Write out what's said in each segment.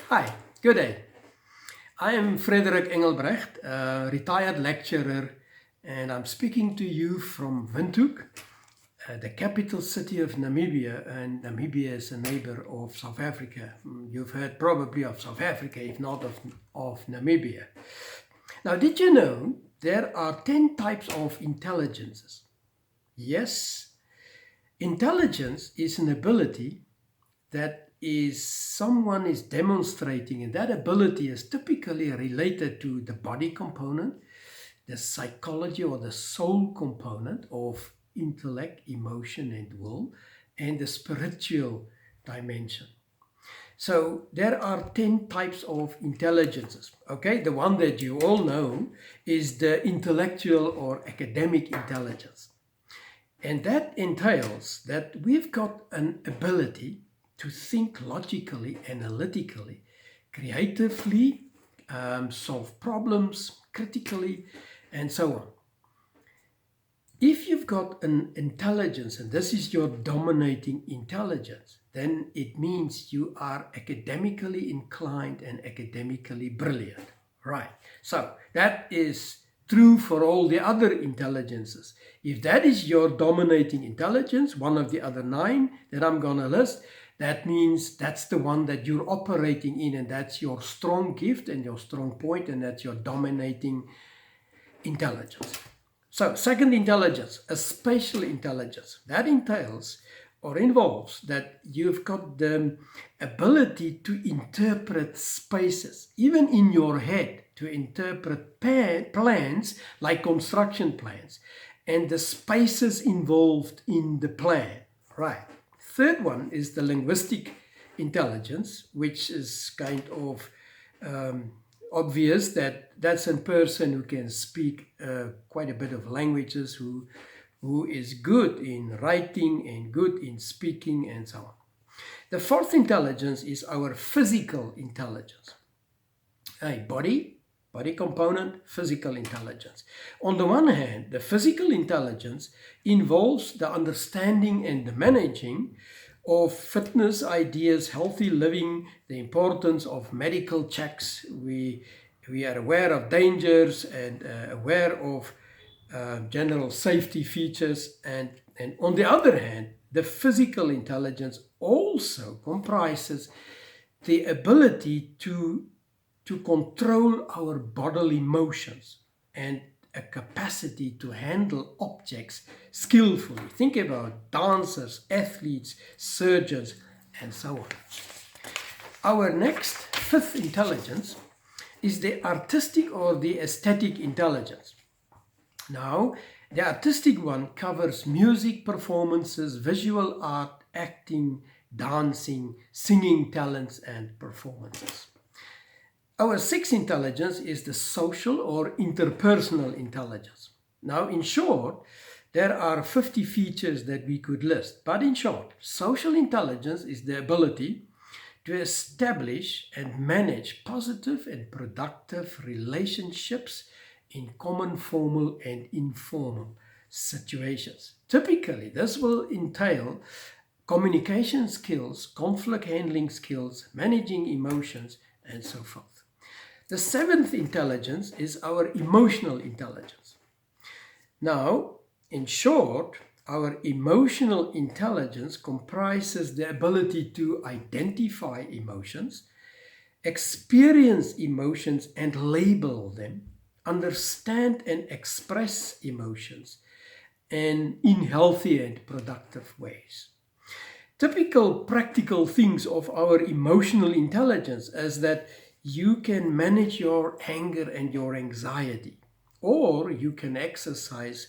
Hi, good day. I am Frederik Engelbrecht, a retired lecturer, and I'm speaking to you from Windhoek, the capital city of Namibia, and Namibia is a neighbor of South Africa. You've heard probably of South Africa, if not of Namibia. Now, did you know there are 10 types of intelligences? Yes, intelligence is an ability that someone is demonstrating, and that ability is typically related to the body component, the psychology or the soul component of intellect, emotion, and will, and the spiritual dimension. So there are 10 types of intelligences. Okay, the one that you all know is the intellectual or academic intelligence. And that entails that we've got an ability to think logically, analytically, creatively, solve problems critically, and so on. If you've got an intelligence, and this is your dominating intelligence, then it means you are academically inclined and academically brilliant. Right. So that is true for all the other intelligences. If that is your dominating intelligence, one of the other 9 that I'm going to list, that means that's the one that you're operating in, and that's your strong gift and your strong point, and that's your dominating intelligence. So, second intelligence, a spatial intelligence. That entails or involves that you've got the ability to interpret spaces, even in your head, to interpret plans like construction plans and the spaces involved in the plan. Right. Third one is the linguistic intelligence, which is kind of obvious that that's a person who can speak quite a bit of languages, who is good in writing and good in speaking and so on. The fourth intelligence is our physical intelligence. Body component, physical intelligence. On the one hand, the physical intelligence involves the understanding and the managing of fitness ideas, healthy living, the importance of medical checks. We are aware of dangers and aware of general safety features. And on the other hand, the physical intelligence also comprises the ability to control our bodily motions and a capacity to handle objects skillfully. Think about dancers, athletes, surgeons, and so on. Our next, fifth intelligence, is the artistic or the aesthetic intelligence. Now, the artistic one covers music performances, visual art, acting, dancing, singing talents, and performances. Our sixth intelligence is the social or interpersonal intelligence. Now, in short, there are 50 features that we could list. But in short, social intelligence is the ability to establish and manage positive and productive relationships in common formal and informal situations. Typically, this will entail communication skills, conflict handling skills, managing emotions, and so forth. The seventh intelligence is our emotional intelligence. Now, in short, our emotional intelligence comprises the ability to identify emotions, experience emotions and label them, understand and express emotions, and in healthy and productive ways. Typical practical things of our emotional intelligence is that you can manage your anger and your anxiety, or you can exercise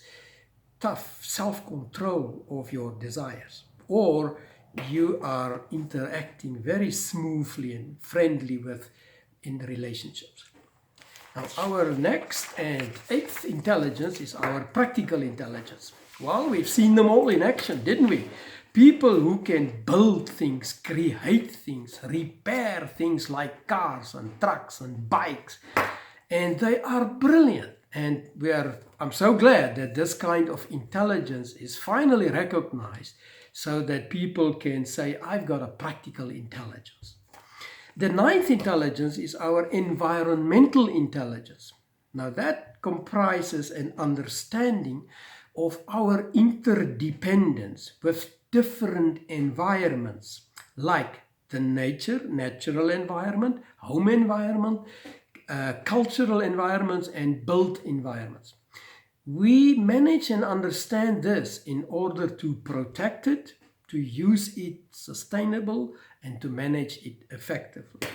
tough self-control of your desires, or you are interacting very smoothly and friendly in relationships. Now, our next and eighth intelligence is our practical intelligence. Well, we've seen them all in action, didn't we? People who can build things, create things, repair things like cars and trucks and bikes. And they are brilliant. And I'm so glad that this kind of intelligence is finally recognized so that people can say, I've got a practical intelligence. The ninth intelligence is our environmental intelligence. Now that comprises an understanding of our interdependence with different environments, like the natural environment, home environment, cultural environments, and built environments. We manage and understand this in order to protect it, to use it sustainable, and to manage it effectively.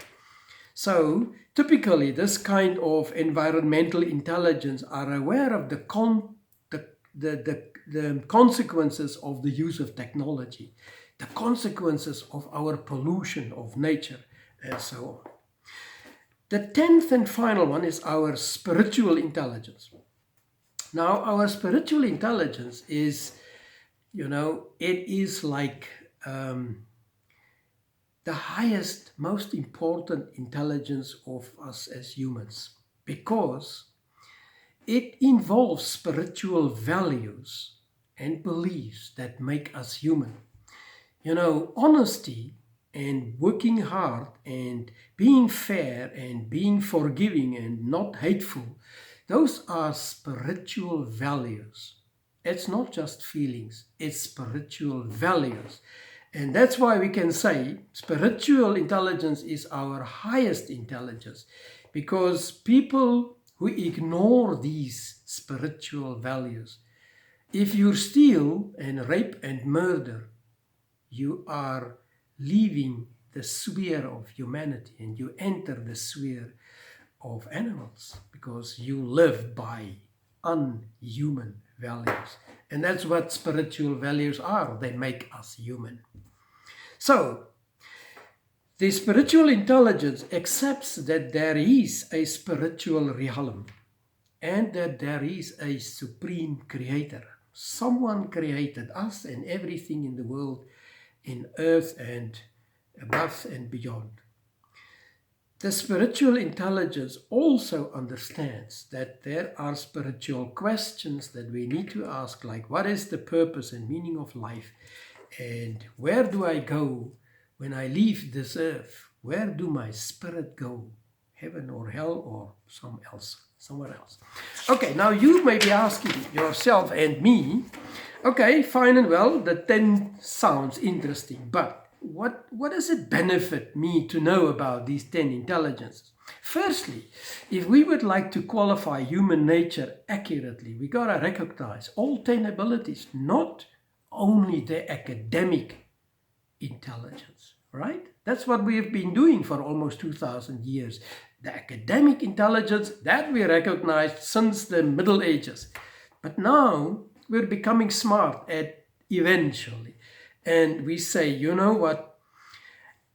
So typically this kind of environmental intelligence are aware of the consequences of the use of technology, the consequences of our pollution of nature, and so on. The 10th and final one is our spiritual intelligence. Now, our spiritual intelligence is, it is like the highest, most important intelligence of us as humans, because it involves spiritual values and beliefs that make us human. Honesty and working hard and being fair and being forgiving and not hateful, those are spiritual values. It's not just feelings, it's spiritual values. And that's why we can say spiritual intelligence is our highest intelligence, because people who ignore these spiritual values, if you steal and rape and murder, you are leaving the sphere of humanity and you enter the sphere of animals, because you live by unhuman values. And that's what spiritual values are. They make us human. So, the spiritual intelligence accepts that there is a spiritual realm and that there is a supreme creator. Someone created us and everything in the world, in earth and above and beyond. The spiritual intelligence also understands that there are spiritual questions that we need to ask, like what is the purpose and meaning of life? And where do I go when I leave this earth? Where do my spirit go? Heaven or hell or somewhere else? Okay, now you may be asking yourself and me, okay, fine and well, the 10 sounds interesting, but what does it benefit me to know about these 10 intelligences? Firstly, if we would like to qualify human nature accurately, we got to recognize all 10 abilities, not only the academic intelligence, right? That's what we have been doing for almost 2,000 years. The academic intelligence that we recognized since the Middle Ages. But now we're becoming smart eventually. And we say, you know what?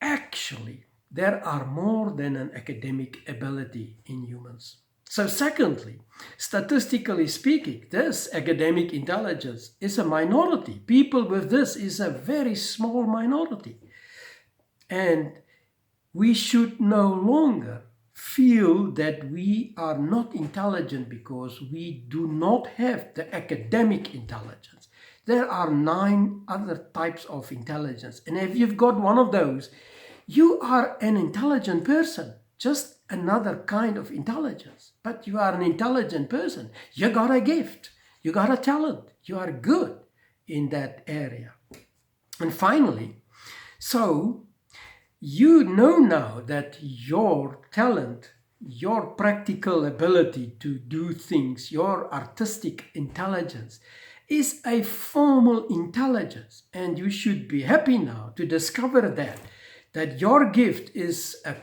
Actually, there are more than an academic ability in humans. So secondly, statistically speaking, this academic intelligence is a minority. People with this is a very small minority. And we should no longer feel that we are not intelligent because we do not have the academic intelligence. There are 9 other types of intelligence. And if you've got one of those, you are an intelligent person. Just another kind of intelligence. But you are an intelligent person. You got a gift. You got a talent. You are good in that area. And finally, so you know now that your talent, your practical ability to do things, your artistic intelligence is a formal intelligence. And you should be happy now to discover that your gift is a